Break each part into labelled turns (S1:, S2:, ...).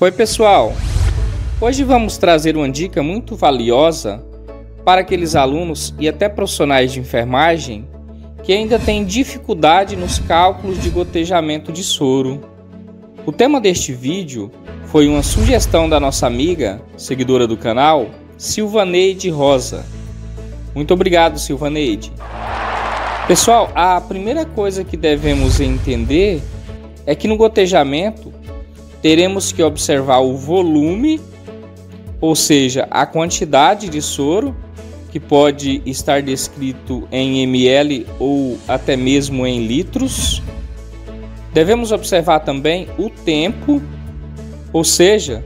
S1: Oi pessoal, hoje vamos trazer uma dica muito valiosa para aqueles alunos e até profissionais de enfermagem que ainda têm dificuldade nos cálculos de gotejamento de soro. O tema deste vídeo foi uma sugestão da nossa amiga, seguidora do canal, Silvaneide Rosa. Muito obrigado, Silvaneide. Pessoal, a primeira coisa que devemos entender é que no gotejamento teremos que observar o volume, ou seja, a quantidade de soro, que pode estar descrito em ml ou até mesmo em litros. Devemos observar também o tempo, ou seja,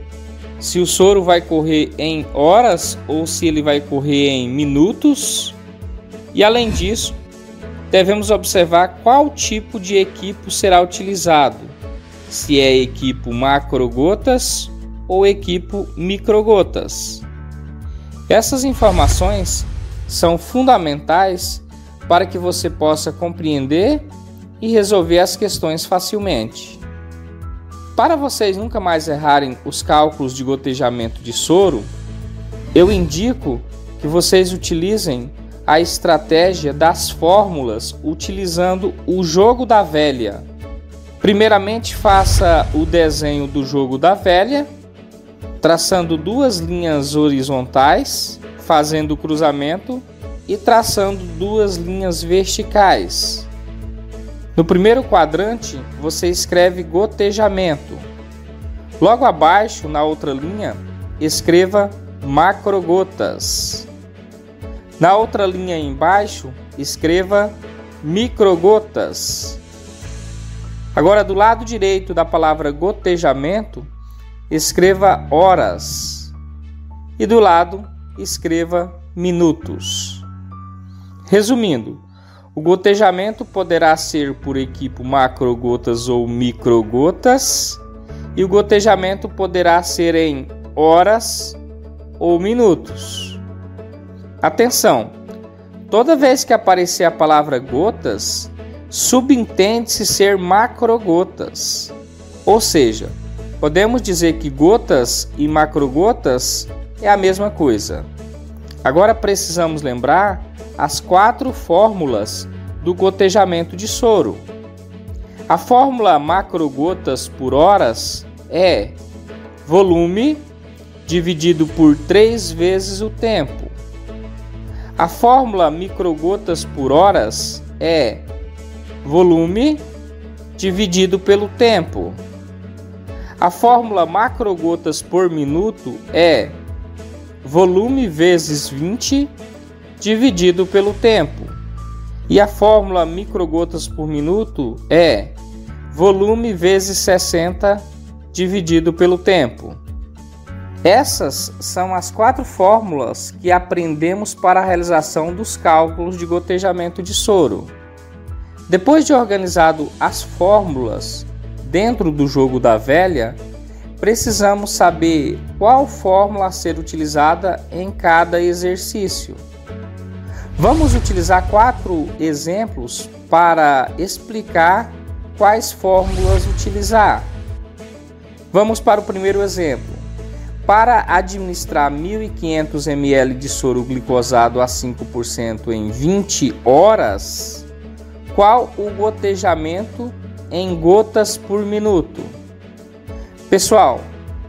S1: se o soro vai correr em horas ou se ele vai correr em minutos. E além disso, devemos observar qual tipo de equipo será utilizado, se é equipo macrogotas ou equipo microgotas. Essas informações são fundamentais para que você possa compreender e resolver as questões facilmente. Para vocês nunca mais errarem os cálculos de gotejamento de soro, eu indico que vocês utilizem a estratégia das fórmulas utilizando o jogo da velha. Primeiramente, faça o desenho do jogo da velha, traçando duas linhas horizontais, fazendo o cruzamento e traçando duas linhas verticais. No primeiro quadrante, você escreve gotejamento. Logo abaixo, na outra linha, escreva macrogotas. Na outra linha embaixo, escreva microgotas. Agora, do lado direito da palavra gotejamento, escreva horas. E do lado, escreva minutos. Resumindo, o gotejamento poderá ser por equipo macrogotas ou microgotas, e o gotejamento poderá ser em horas ou minutos. Atenção! Toda vez que aparecer a palavra gotas, subentende-se ser macrogotas. Ou seja, podemos dizer que gotas e macrogotas é a mesma coisa. Agora precisamos lembrar as 4 fórmulas do gotejamento de soro. A fórmula macrogotas por horas é volume dividido por 3 vezes o tempo. A fórmula microgotas por horas é volume dividido pelo tempo. A fórmula macrogotas por minuto é volume vezes 20 dividido pelo tempo. E a fórmula microgotas por minuto é volume vezes 60 dividido pelo tempo. Essas são as 4 fórmulas que aprendemos para a realização dos cálculos de gotejamento de soro. Depois de organizado as fórmulas dentro do jogo da velha, precisamos saber qual fórmula a ser utilizada em cada exercício. Vamos utilizar 4 exemplos para explicar quais fórmulas utilizar. Vamos para o primeiro exemplo. Para administrar 1.500 ml de soro glicosado a 5% em 20 horas, qual o gotejamento em gotas por minuto? Pessoal,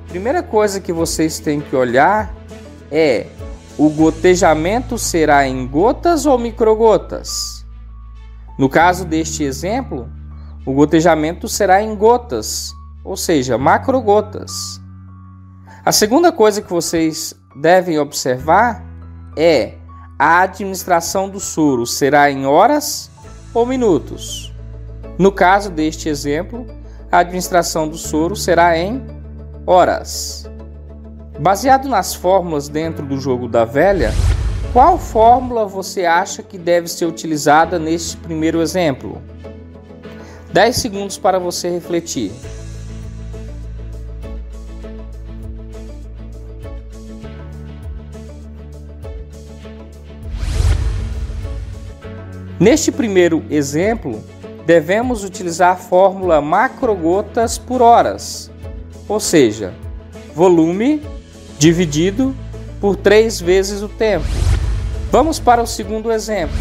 S1: primeira coisa que vocês têm que olhar é: o gotejamento será em gotas ou microgotas? No caso deste exemplo, o gotejamento será em gotas, ou seja, macrogotas. A segunda coisa que vocês devem observar é: a administração do soro será em horas ou minutos? No caso deste exemplo, a administração do soro será em horas. Baseado nas fórmulas dentro do jogo da velha, qual fórmula você acha que deve ser utilizada neste primeiro exemplo? 10 segundos para você refletir. Neste primeiro exemplo, devemos utilizar a fórmula macrogotas por horas, ou seja, volume dividido por 3 vezes o tempo. Vamos para o segundo exemplo.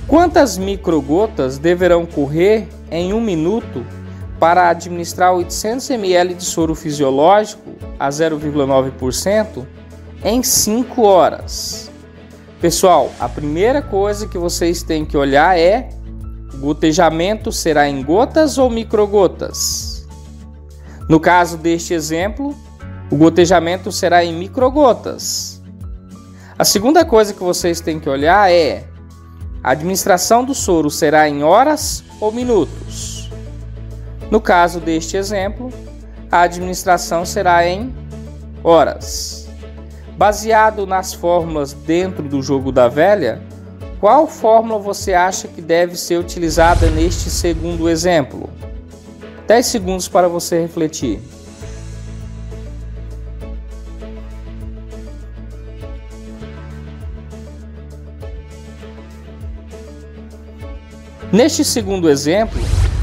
S1: Quantas microgotas deverão correr em 1 minuto para administrar 800 ml de soro fisiológico a 0,9% em 5 horas? Pessoal, a primeira coisa que vocês têm que olhar é: o gotejamento será em gotas ou microgotas? No caso deste exemplo, o gotejamento será em microgotas. A segunda coisa que vocês têm que olhar é: a administração do soro será em horas ou minutos? No caso deste exemplo, a administração será em horas. Baseado nas fórmulas dentro do jogo da velha, qual fórmula você acha que deve ser utilizada neste segundo exemplo? 10 segundos para você refletir. Neste segundo exemplo,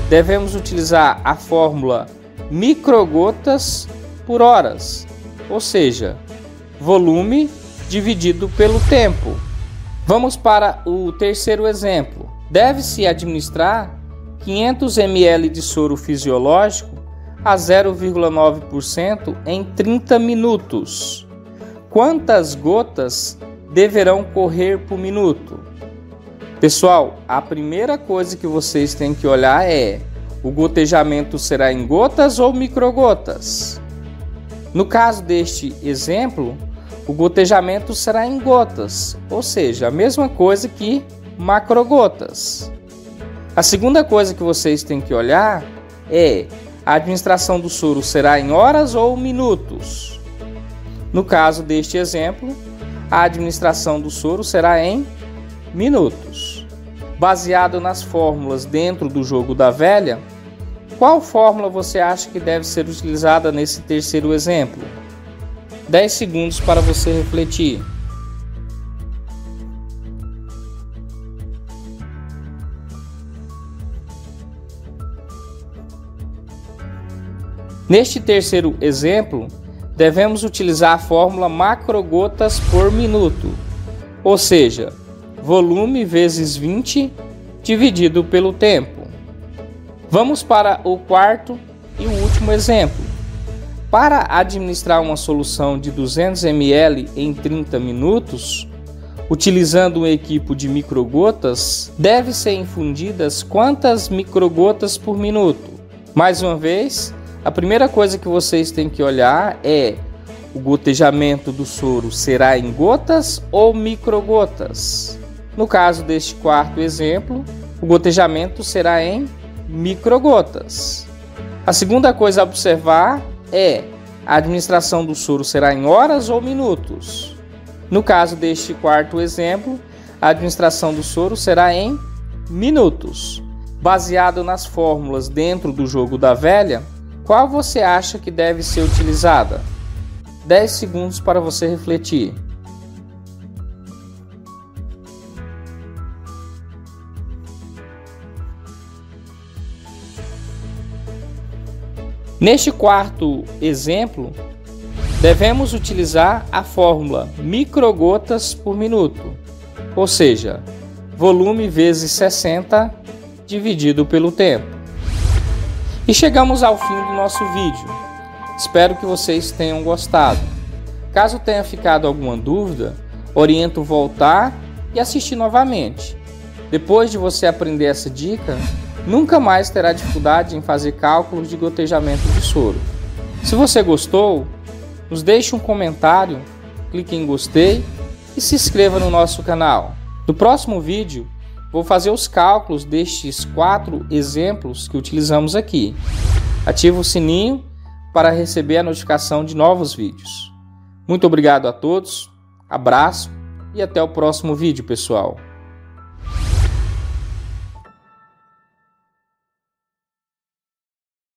S1: devemos utilizar a fórmula microgotas por horas, ou seja, volume dividido pelo tempo. Vamos para o terceiro exemplo. Deve-se administrar 500 ml de soro fisiológico a 0,9% em 30 minutos. Quantas gotas deverão correr por minuto? Pessoal, a primeira coisa que vocês têm que olhar é: o gotejamento será em gotas ou microgotas? No caso deste exemplo, o gotejamento será em gotas, ou seja, a mesma coisa que macrogotas. A segunda coisa que vocês têm que olhar é: a administração do soro será em horas ou minutos? No caso deste exemplo, a administração do soro será em minutos. Baseado nas fórmulas dentro do jogo da velha, qual fórmula você acha que deve ser utilizada nesse terceiro exemplo? 10 segundos para você refletir. Neste terceiro exemplo, devemos utilizar a fórmula macrogotas por minuto, ou seja, volume vezes 20 dividido pelo tempo. Vamos para o quarto e o último exemplo. Para administrar uma solução de 200 ml em 30 minutos, utilizando um equipo de microgotas, deve ser infundidas quantas microgotas por minuto? Mais uma vez, a primeira coisa que vocês têm que olhar é: o gotejamento do soro será em gotas ou microgotas? No caso deste quarto exemplo, o gotejamento será em microgotas. A segunda coisa a observar é: a administração do soro será em horas ou minutos? No caso deste quarto exemplo, a administração do soro será em minutos. Baseado nas fórmulas dentro do jogo da velha, qual você acha que deve ser utilizada? 10 segundos para você refletir. Neste quarto exemplo, devemos utilizar a fórmula microgotas por minuto, ou seja, volume vezes 60 dividido pelo tempo. E chegamos ao fim do nosso vídeo. Espero que vocês tenham gostado. Caso tenha ficado alguma dúvida, oriento voltar e assistir novamente. Depois de você aprender essa dica, nunca mais terá dificuldade em fazer cálculos de gotejamento de soro. Se você gostou, nos deixe um comentário, clique em gostei e se inscreva no nosso canal. No próximo vídeo, vou fazer os cálculos destes 4 exemplos que utilizamos aqui. Ative o sininho para receber a notificação de novos vídeos. Muito obrigado a todos, abraço e até o próximo vídeo, pessoal.